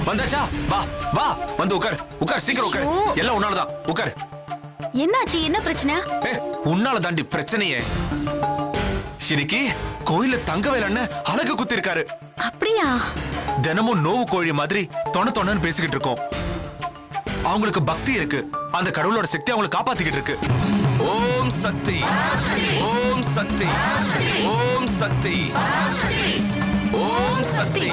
வந்தாச்சா? வா வா, வந்து உட்கார் உட்கார், சீக்கிரம் உட்கார். எல்லாம் உன்னாலதான், உட்கார். என்னாச்சு? என்ன பிரச்சனை? உன்னால தாண்டி பிரச்சனையே. இன்னைக்கு கோயில தங்கவேல் அண்ணன் அழகு குத்தி இருக்காரு. அப்படியா? தினமும் நோவு கோழி மாதிரி தொணன்னு பேசிக்கிட்டு இருக்கோம். அவங்களுக்கு பக்தி இருக்கு, அந்த கடவுளோட சக்தி அவங்களை காப்பாத்திக்கிட்டு இருக்கு. ஓம் சக்தி, ஓம் சக்தி, ஓம் சக்தி, ஓம் சக்தி.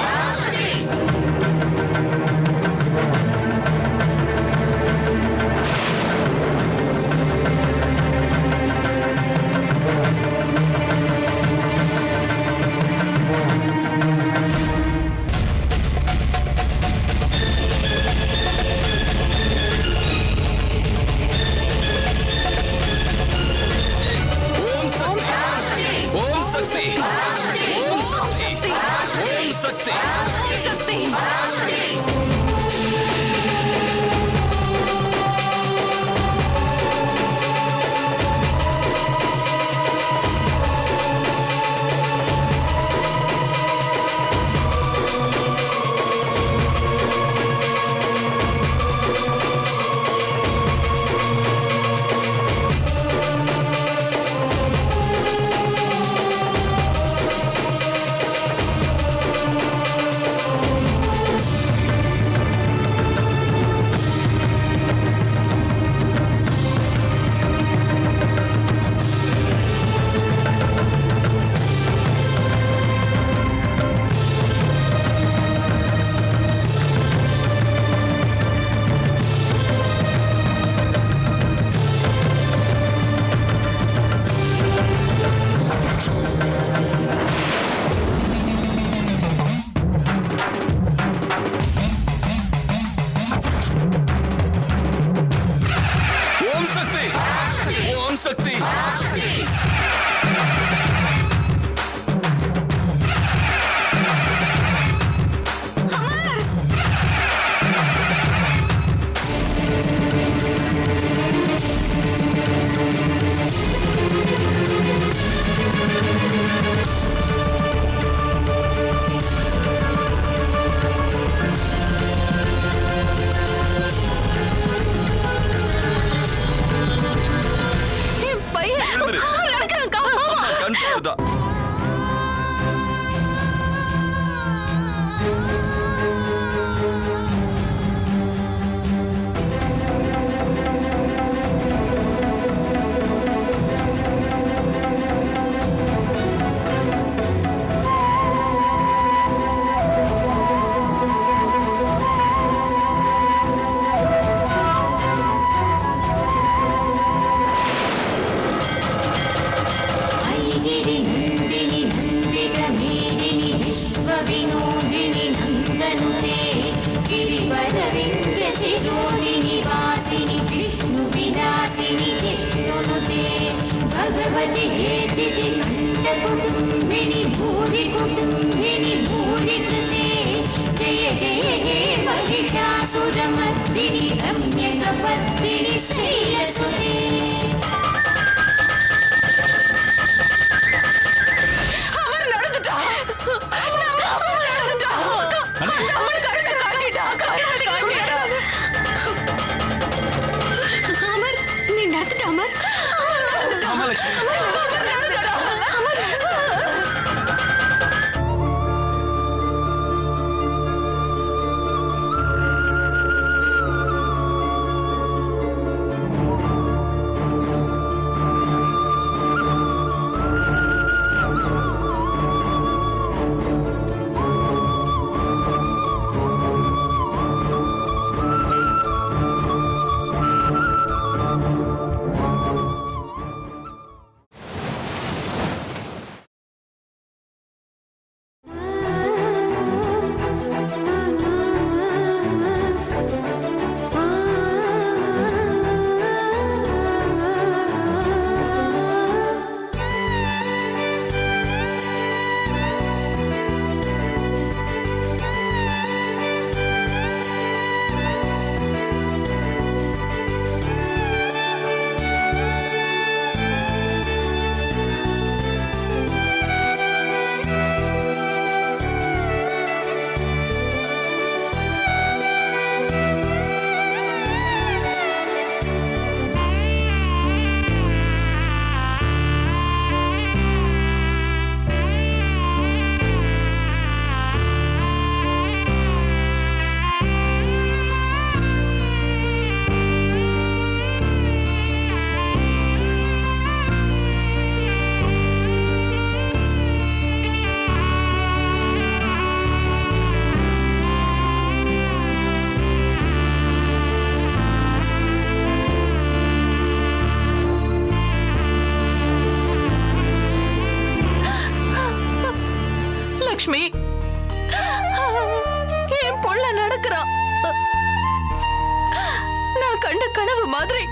மாதிரி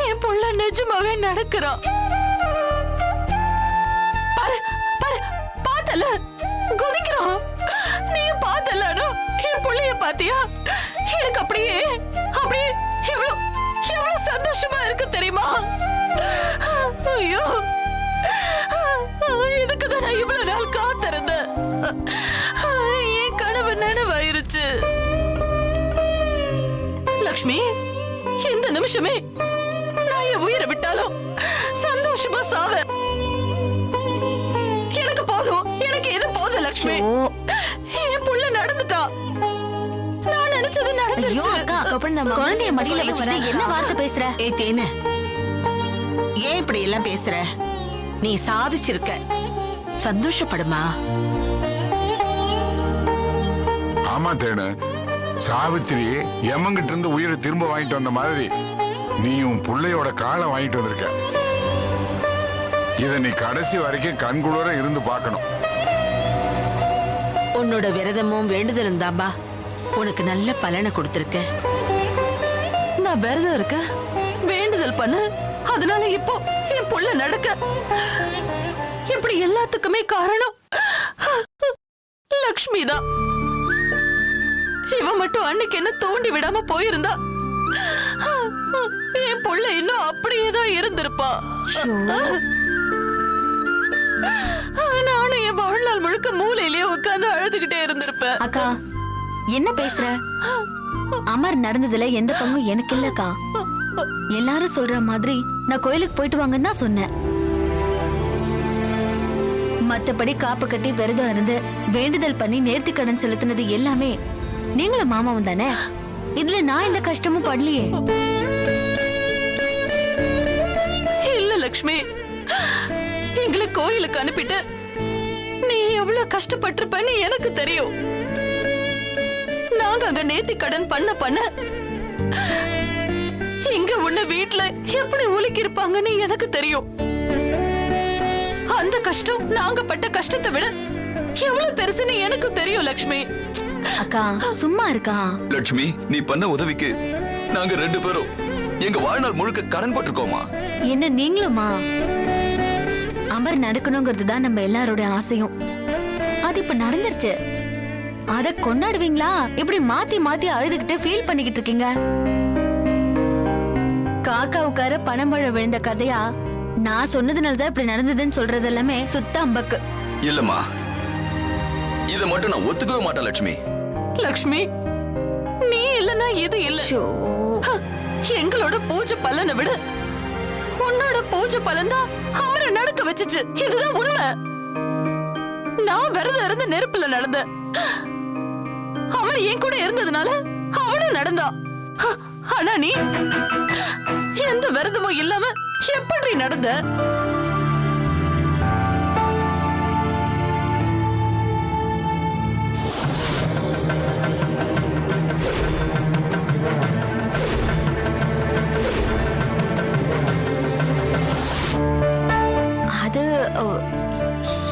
என் புள்ள நிஜமாவே நடக்கிறான். பாரு பாரு, பார்த்தல குதிக்கிறான். நீ பார்த்தல என் புள்ளைய பாத்தியா? எனக்கு அப்படியே அப்படியே எவ்வளவு எவ்வளவு சந்தோஷமா இருக்கு தெரியுமா? ஐயோ, இதுக்குதான் நான் இவ்வளவு நாள் காத்திருந்தேன். என் கனவு நனவாயிருச்சு. லக்ஷ்மி, இந்த நிமிஷமே நான் என் உயிரை விட்டாலும் சந்தோஷமா சாவ. எனக்கு போதும், எனக்கு எது போதும் லக்ஷ்மி. என் புள்ள நடந்துட்டா. நான் நினைச்சது நடந்துருச்சு. நம்ம குழந்தைய மடியில வச்சுட்டு என்ன வார்த்தை பேசுற? ஏய் தேனு, ஏன் இப்படி எல்லாம் பேசுற? நீ சாதிச்சிருக்க, சந்தோஷப்படுமா? ஆமா தேனு, சாவித்திரி எம்மங்கிட்ட இருந்து உயிரை திரும்ப வாங்கிட்டு வந்த மாதிரி நீ உன் பிள்ளையோட காலை வாங்கிட்டு வந்திருக்க. இத நீ கடைசி வரைக்கும் கண்குளிர இருந்து பார்க்கணும். உன்னோட விரதமும் வேண்டுதலும் தான்பா உனக்கு நல்ல பலனை கொடுத்திருக்க. நான் விரதம் இருக்க, வேண்டுதல் பண்ண, அதனால இப்போ என் புள்ள நடக்க. இப்படி எல்லாத்துக்குமே காரணம் லக்ஷ்மி தான். இவ மட்டும் அன்னைக்கு என்ன தூண்டி விடாம போயிருந்தா என் புள்ள இன்னும் அப்படியேதான் இருந்திருப்பா. நானும் என் வாழ்நாள் முழுக்க மூலையிலேயே உட்கார்ந்து அழுதுகிட்டே இருந்திருப்பேன். அக்கா, என்ன பேசுற? அமர் நடந்ததுல எந்த பங்கும் எனக்கு இல்லக்கா. எல்லாரும் சொல்ற மாதிரி நான் கோயிலுக்கு போயிட்டு வாங்கன்னு தான் சொன்னேன். மத்தபடி காப்பு கட்டி விரதம் இருந்து வேண்டுதல் பண்ணி நேர்த்தி கடன் செலுத்தினது எல்லாமே நீங்களும் மாமாவும் தானே. இதுல நான் எந்த கஷ்டமும் படலையே. இல்ல லக்ஷ்மி, எங்களை கோயிலுக்கு அனுப்பிட்டு நீ எவ்வளவு கஷ்டப்பட்டிருப்பன்னு எனக்கு தெரியும். நாங்க அங்க நேர்த்தி கடன் பண்ண இங்க உன்ன வீட்டுல எப்படி உலுக்கி இருப்பாங்கன்னு எனக்கு தெரியும். அந்த கஷ்டம் நாங்க பட்ட கஷ்டத்தை விட எவ்வளவு பெருசுன்னு எனக்கு தெரியும் லக்ஷ்மி. அக்கா சும்மா இருக்கா? லட்சுமி, நீ பண்ண உதவிக்கு நாங்க 2 பேரும் எங்க வாழ்நாள் முழுக்க கடன் பட்டிருக்கோமா? என்ன நீங்களுமா? அமர் நடக்கணுங்கிறது தான் நம்ம எல்லாரோட ஆசையும். அது இப்ப நடந்துருச்சு. அத கொண்டாடுவீங்களா? இப்படி மாத்தி மாத்தி அழுதுகிட்டு ஃபீல் பண்ணிக்கிட்டு இருக்கீங்க. காக்காவுக்கார பணமழை விழுந்த கதையா நான் சொன்னதுனாலதான் இப்படி நடந்ததுன்னு சொல்றது எல்லாமே சுத்த அம்பக்கு. இல்லம்மா, இத மட்டும் நான் ஒத்துக்கவே மாட்டேன் லட்சுமி. லக்ஷ்மி, நீ இல்லனா இது இல்ல. எங்களோட பூஜை பலனை விட உன்னோட பூஜை பலன் தான் அவரை நடக்க வச்சுச்சு. இதுதான் உண்மை. நான் விரதம் இருந்து நெருப்புல நடந்த, அவன் என் கூட இருந்ததுனால அவனும் நடந்தா. ஆனா நீ எந்த விரதமும் இல்லாம எப்படி நடந்த? அது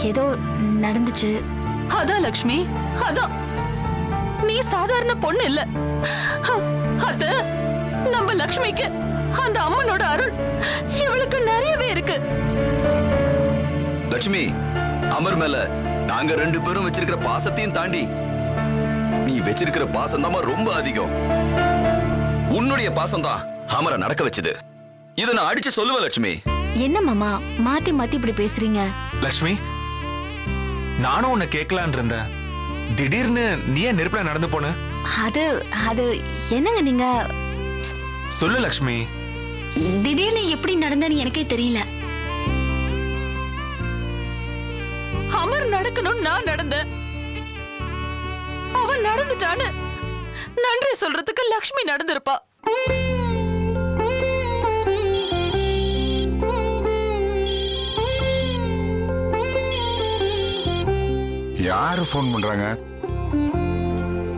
ஏதோ நடந்துச்சு. அதான் லக்ஷ்மி, அதான். நீ சாதாரண பொண்ணு இல்ல. அத நம்ம லக்ஷ்மிக்கு அந்த அம்மனோட அருள் இவளுக்கு நிறையவே இருக்கு. லட்சுமி, அமர் மேல நாங்க 2 பேரும் வச்சிருக்கிற பாசத்தையும் தாண்டி நீ வச்சிருக்கிற பாசம் தான் ரொம்ப அதிகம். உன்னுடைய பாசம் தான் அமரை நடக்க வச்சது. இத நான் அடிச்சு சொல்லுவேன் லட்சுமி. என்ன மாமா மாத்தி மாத்தி இப்படி பேசுறீங்க? லட்சுமி, நானும் உன்னை கேட்கலான் இருந்தேன். திடீர்னு நீ ஏன் நெருப்புல நடந்து போன? அது அது என்னங்க நீங்க? சொல்லு லட்சுமி. திடீர்னு எப்படி நடந்தன்னு எனக்கே தெரியல. அமர் நடக்கணும் நான் நடந்த, அவன் நடந்துட்டான்னு நன்றி சொல்றதுக்கு லக்ஷ்மி நடந்திருப்பா. யாரு போன் பண்றாங்க?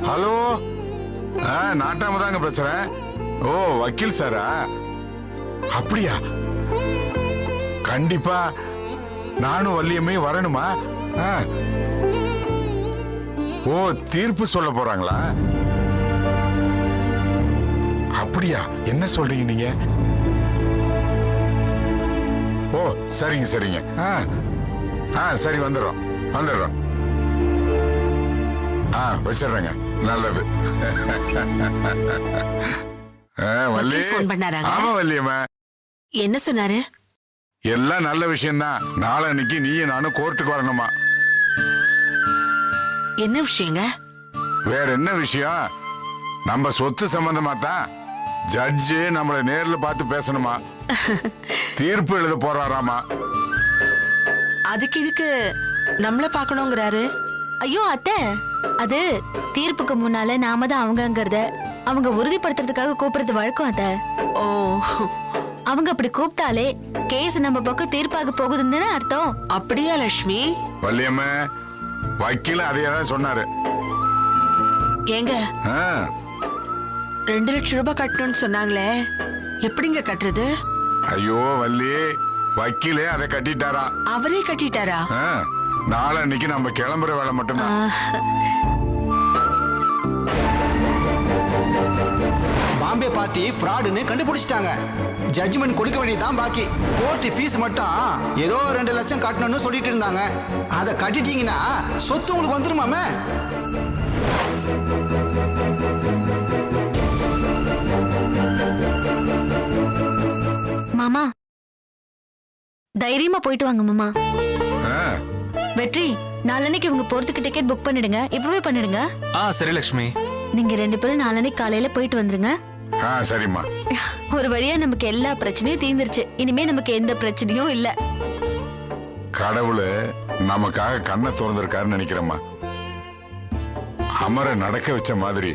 ஹலோ, நாட்டாம தாங்க பேசுறேன். ஓ, வக்கீல் சாரா? அப்படியா? கண்டிப்பா நானும் வள்ளியம்மே வரணுமா? ஓ, தீர்ப்பு சொல்ல போறாங்களா? அப்படி அப்படியா? என்ன சொல்றீங்க நீங்க? ஓ சரிங்க சரிங்க. சரி வந்துடுறோம். வச்சிடுறேங்க. நல்லது. வள்ளி ஃபோன் பண்ணாராங்க? ஆமா வள்ளியம்மா. என்ன சொன்னாரு? எல்லாம் நல்ல விஷயம்தான். நாளைக்கு நீயும் நானும் கோர்ட்டுக்கு வரணுமா? என்ன விஷயங்க? வேற என்ன விஷயம்? நம்ம சொத்து சம்பந்தமா தான். ஜட்ஜு நம்மள நேர்ல பார்த்து பேசணுமா? தீர்ப்பு எழுத போறாராமா. அதுக்கு இதுக்கு நம்மள பாக்கணுங்கிறாரு. ஐயோ அத்தை, அது தீர்ப்புக்கு முன்னால நாம தான் அவங்கங்கறத அவங்க உறுதிப்படுத்துறதுக்காக கூப்பிடுறது வழக்கம் அத்தை. ஓ, அவங்க அப்படி கூப்பிட்டாலே கேஸ் நம்ம பக்கம் தீர்ப்பாக போகுதுன்னு தானே அர்த்தம். அப்படியா லட்சுமி? வள்ளியம்மா, வக்கீல அதையே தான் சொன்னாரு. ஏங்க 2 லட்சம் ரூபாய் கட்டணும்னு சொன்னாங்களே, எப்படிங்க கட்டுறது? ஐயோ வள்ளி, வக்கீலே அதை கட்டிட்டாரா? அவரே கட்டிட்டாரா? நாளைக்கு நம்ம கிளம்புற வேலை மட்டும்தான். பாம்பே பார்ட்டி ஃப்ராடுன்னு கண்டுபிடிச்சிட்டாங்க. ஜட்ஜ்மெண்ட் கொடுக்க வேண்டியதான் பாக்கி. கோர்ட் ஃபீஸ் மட்டும் ஏதோ 2 லட்சம் கட்டணும்னு சொல்லிட்டு இருந்தாங்க. அதை கட்டிட்டீங்கன்னா சொத்து உங்களுக்கு வந்துருமாமே. மாமா தைரியமா போயிட்டு வாங்க மாமா. வெற்றி, நாளன்னைக்கு இவங்க போறதுக்கு டிக்கெட் புக் பண்ணிடுங்க. இப்பவே பண்ணிடுங்க. சரி லட்சுமி. நீங்க 2 பேரும் நாளன்னைக்கு காலையில போயிட்டு வந்துருங்க. சரிம்மா. ஒரு வழியா நமக்கு எல்லா பிரச்சனையும் தீர்ந்துருச்சு. இனிமே நமக்கு எந்த பிரச்சனையும் இல்ல. கடவுள் நமக்காக கண்ணை திறந்திருக்காருன்னு நினைக்கிறேம்மா. அமர நடக்க வச்ச மாதிரி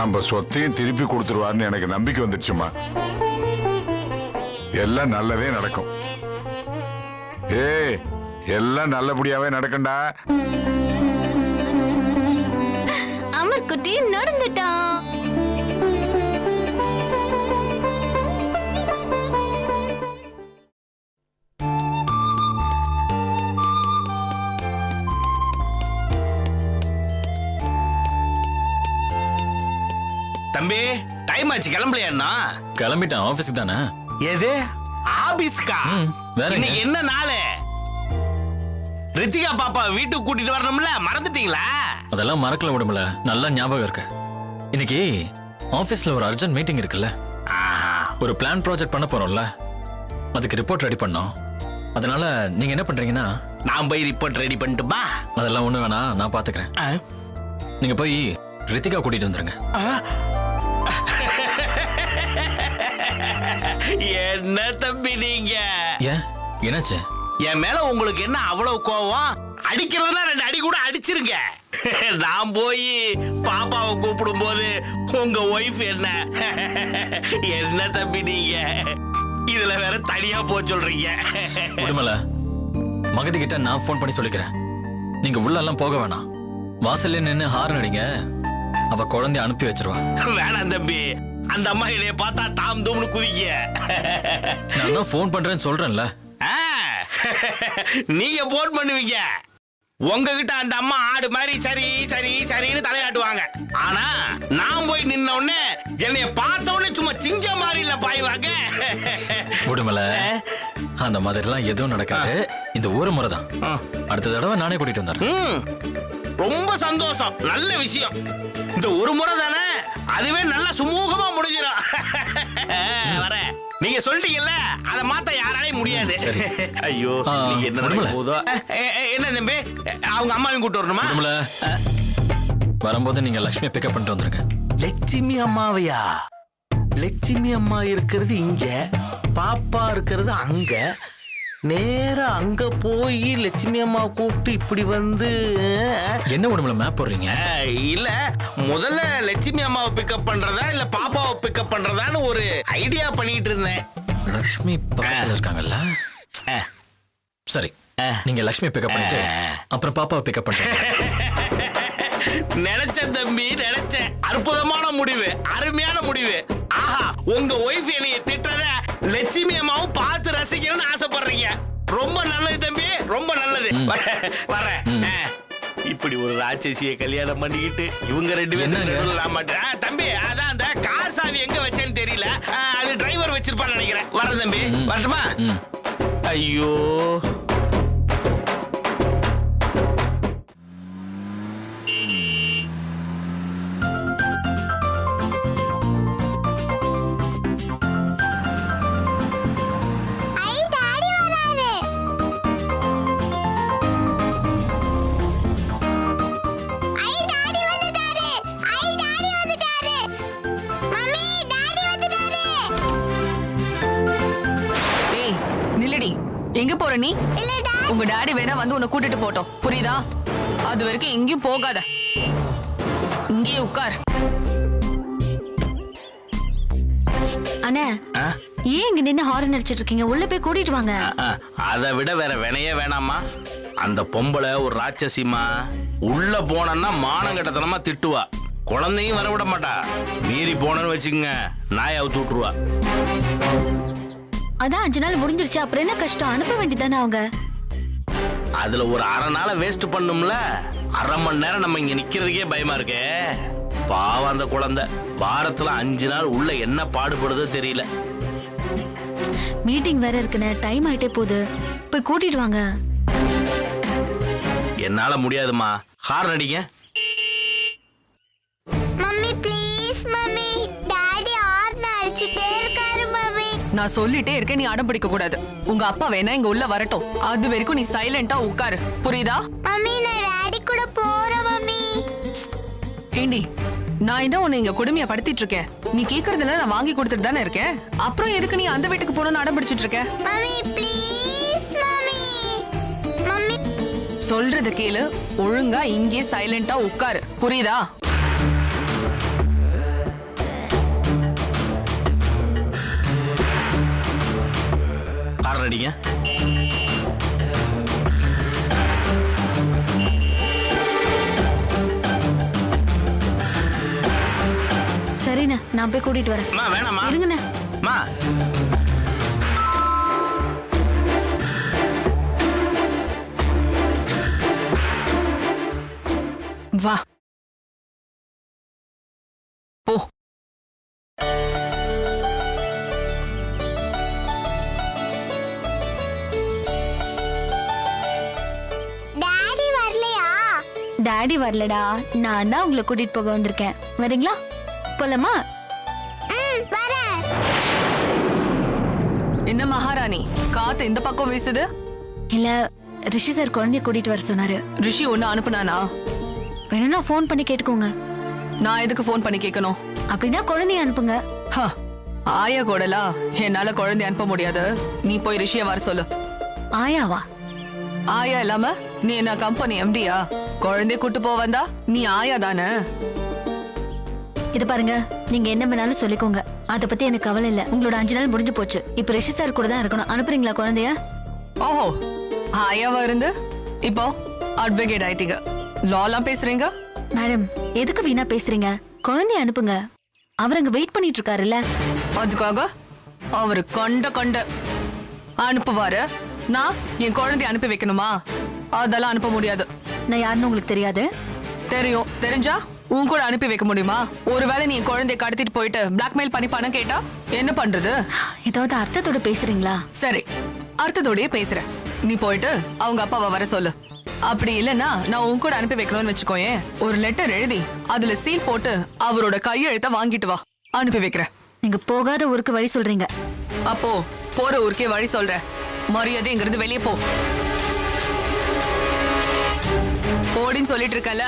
நம்ம சொத்தையும் திருப்பி கொடுத்துருவாருன்னு எனக்கு நம்பிக்கை வந்துடுச்சுமா. எல்லாம் நல்லதே நடக்கும். எல்லாம் நல்லபடியாவே நடக்கண்டா. அமர் குட்டி நடந்துட்டான். தம்பி, டைம் ஆச்சு, கிளம்பலையா? கிளம்பிட்டேன். ஆபீஸ்க்கு தானே. எது ஆபீஸ்கா? இன்னைக்கு என்ன நாளு? ரித்திகா பாப்பா வீட்டுக்கு கூட்டிட்டு வரணும்ல, மறந்துட்டீங்களா? அதெல்லாம் மறக்கல விடுமல, நல்லா ஞாபகம் இருக்கு. இன்னைக்கு ஆபீஸ்ல ஒரு அர்ஜென்ட் மீட்டிங் இருக்குல்ல. ஒரு பிளான் ப்ராஜெக்ட் பண்ண போறோம்ல, அதுக்கு ரிப்போர்ட் ரெடி பண்ணோம். அதனால நீங்க என்ன பண்றீங்கன்னா, நான் போய் ரிப்போர்ட் ரெடி பண்ணிட்டுமா? அதெல்லாம் ஒண்ணு வேணாம், நான் பாத்துக்கிறேன். நீங்க போய் ரித்திகா கூட்டிட்டு வந்துருங்க. என்ன தம்பி நீங்க? ஏன், என்னாச்சு? என் மேல உங்களுக்கு என்ன அவ்வளவு கோவம்? அடிக்கிறதுனா 2 அடி கூட அடிச்சிருங்க. நான் போய் பாப்பாவை கூப்பிடும் போது உங்க ஒய்ஃப் என்ன தம்பி நீங்க இதுல வேற தனியா போக சொல்றீங்க? விடுமல, மகதி கிட்ட நான் போன் பண்ணி சொல்லிக்கிறேன். நீங்க உள்ள எல்லாம் போக வேணாம், வாசல்ல நின்னு ஹார்ன் அடிங்க. அவ குழந்தைய அனுப்பி வச்சிருவா. வேணாம் தம்பி, அந்த அம்மா என்னைய பார்த்தா தாம் தூம்னு குதிக்க. நான் தான் போன் பண்றேன்னு சொல்றேன்ல. நீங்க போன் பண்ணுவீங்க, உங்ககிட்ட அந்த அம்மா ஆடு மாதிரி சரி சரி சரின்னு தலையாட்டுவாங்க. ஆனா நான் போய் நின்ன உடனே என்னைய பார்த்த உடனே சும்மா சிங்க மாதிரி இல்ல பாய்வாங்க. விடுமல, அந்த மாதிரிலாம் எதுவும் நடக்காது. இந்த ஒரு முறை தான். அடுத்த தடவை நானே கூட்டிட்டு வந்துடுறேன். ரொம்ப சந்தோஷம், நல்ல விஷயம். இந்த ஒரு முறை தானே, அதுவே நல்லா சுமூகமா முடிஞ்சிடும். வர நீங்க சொல்லிட்டீங்கல்ல, அதை மாத்த யாராலையும் முடியாது. ஐயோ, நீங்க என்ன நடக்குதோ. என்ன தம்பி, அவங்க அம்மாவையும் கூட்டு வரணுமா? வரும்போது நீங்க லட்சுமியை பிக்கப் பண்ணிட்டு வந்துருங்க. லட்சுமி அம்மாவையா? லட்சுமி அம்மா இருக்கிறது இங்க, பாப்பா இருக்கிறது அங்க. நேரா அங்க போய் லட்சுமி அம்மா கூப்பிட்டு இப்படி வந்து என்ன உடம்புல மேப் போடுறீங்க? இல்ல, முதல்ல லட்சுமி அம்மாவை பிக்கப் பண்றதா இல்ல பாப்பாவை பிக்கப் பண்றதான்னு ஒரு ஐடியா பண்ணிட்டு இருந்தேன். லட்சுமி பக்கத்துல இருக்காங்கல்ல. சரி, நீங்க லட்சுமி பிக்கப் பண்ணிட்டு அப்புறம் பாப்பாவை பிக்கப் பண்ணுங்க. நினைச்சேன் தம்பி, நினைச்சேன். அற்புதமான முடிவு, அருமையான முடிவு. ஆஹா, உங்க ஒய்ஃப் என்னைய திட்டத லட்சுமி அம்மாவும் பார்த்து ரசிக்கணும்னு ஆசைப்படுறீங்க. ரொம்ப நல்லது தம்பி, ரொம்ப நல்லது. வரேன். இப்படி ஒரு ராட்சசியை கல்யாணம் பண்ணிக்கிட்டு இவங்க 2 பேரும் மாட்டேன் தம்பி. அதான் அந்த கார் சாவி வர தம்பி வரட்டுமா? ஐயோ எங்க போற நீ? உங்க டாடி வேணா வந்து உன்னை கூட்டிட்டு போட்டோம், புரியுதா? அது வரைக்கும் எங்கேயும் போகாத, இங்கே உட்கார். அண்ணா ஏன் இங்க நின்னு ஹாரன் அடிச்சிட்டு இருக்கீங்க? உள்ள போய் கூட்டிட்டு வாங்க. அதை விட வேற வினையே வேணாமா? அந்த பொம்பளை ஒரு ராட்சசிமா, உள்ள போனா மானங்கட்டத்தனமா திட்டுவா, குழந்தையும் வர விட மாட்டா. மீறி போனன்னு வச்சுக்கோங்க நாய் அவுத்து விட்டுருவா. அதான் 5 நாள் முடிஞ்சிருச்சு, அப்புறம் என்ன கஷ்டம்? அனுப்ப வேண்டியதானே அவங்க. அதுல ஒரு அரை நாளை வேஸ்ட் பண்ணும்ல. அரை மணி நேரம் நம்ம இங்க நிக்கிறதுக்கே பயமா இருக்கே. பாவம் அந்த குழந்தை வாரத்துல 5 நாள் உள்ள என்ன பாடுபடுதோ தெரியல. மீட்டிங் வேற இருக்குன்னு டைம் ஆயிட்டே போகுது, போய் கூட்டிட்டு வாங்க. என்னால முடியாதுமா, ஹார்ன் அடிங்க. Mummy please mummy, daddy horn அடிச்சிட்டே இருக்காரு மம்மி. நான் சொல்லிட்டே இருக்கேன், நீ அடம் பிடிக்க கூடாது. உங்க அப்பா வேணா இங்க உள்ள வரட்டும், அது வரைக்கும் நீ சைலண்டா உட்காரு, புரியுதா? மம்மி நான் டாடி கூட போறேன் மம்மி. ஏண்டி, நான் என்ன உன்னை இங்க கொடுமையா படுத்திட்டு இருக்கேன்? நீ கேக்குறதுல நான் வாங்கி கொடுத்துட்டு தானே இருக்கேன். அப்புறம் எதுக்கு நீ அந்த வீட்டுக்கு போகணும்னு அடம் பிடிச்சிட்டு இருக்க? Mummy please mummy. மம்மி சொல்றத கேளு, ஒழுங்கா இங்கே சைலண்டா உட்காரு, புரியுதா? ஹார்ன் அடிங்க. சரிண்ணா, நான் போய் கூட்டிட்டு வரேன். அம்மா வேணாமா? இருங்கண்ணா. அம்மா வா போ. டாடி வரலையா? டாடி வரலடா, நான் தான் உங்களை கூட்டிட்டு போக வந்திருக்கேன். வரீங்களா? போலாமா? வரேன். என்ன மகாராணி, காத்து இந்த பக்கம் வீசுது? இல்ல, ரிஷி சார் குழந்தைய கூட்டிட்டு வர சொன்னாரு. ரிஷி ஒண்ணு அனுப்புனானா? வேணும்னா ஃபோன் பண்ணி கேட்டுக்கோங்க. நான் எதுக்கு ஃபோன் பண்ணி கேட்கணும்? அப்படின்னா குழந்தைய அனுப்புங்க. ஹ, ஆயா கூடலா என்னால குழந்தை அனுப்ப முடியாது. நீ போய் ரிஷிய வர சொல்லு. ஆயாவா? ஆயா இல்லாம நீ என்ன கம்பெனி எம்டியா? குழந்தைய கூட்டு போ வந்தா நீ ஆயா தானே? இது பாருங்க, நீங்க என்ன வேணாலும் சொல்லிக்கோங்க, அத பத்தி எனக்கு கவலை இல்ல. உங்களோட 5 நாள் முடிஞ்சு போச்சு, இப்ப ரிஷி சார் கூட தான் இருக்கணும். அனுப்புறீங்களா குழந்தைய? ஓஹோ, ஆயாவா இருந்து இப்போ அட்வொகேட் ஆயிட்டீங்க, லாலாம் பேசுறீங்க? மேடம், எதுக்கு வீணா பேசுறீங்க? குழந்தைய அனுப்புங்க, அவர் அங்க வெயிட் பண்ணிட்டு இருக்காருல்ல. அதுக்காக அவரு கண்ட அனுப்புவாரு, நான் என் குழந்தைய அனுப்பி வைக்கணுமா? அதெல்லாம் அனுப்ப முடியாது. நான் யாருன்னு உங்களுக்கு தெரியாது? தெரியும். தெரிஞ்சா உன் கூட அனுப்பி வைக்க முடியுமா? ஒருவேளை நீ என் குழந்தைய கடத்திட்டு போயிட்டு பிளாக்மெயில் பண்ணி பணம் கேட்டா என்ன பண்றது? ஏதாவது அர்த்தத்தோட பேசுறீங்களா? சரி, அர்த்தத்தோடயே பேசுறேன். நீ போயிட்டு அவங்க அப்பாவை வர சொல்லு. அப்படி இல்லைன்னா நான் உன் கூட அனுப்பி வைக்கணும்னு வச்சுக்கோயேன், ஒரு லெட்டர் எழுதி அதுல சீல் போட்டு அவரோட கையெழுத்த வாங்கிட்டு வா, அனுப்பி வைக்கிறேன். நீங்க போகாத ஊருக்கு வழி சொல்றீங்க. அப்போ போற ஊருக்கே வழி சொல்றேன். மரியாதைங்கிறது வெளியே போ. போடின்னு சொல்லிட்டு இருக்கல.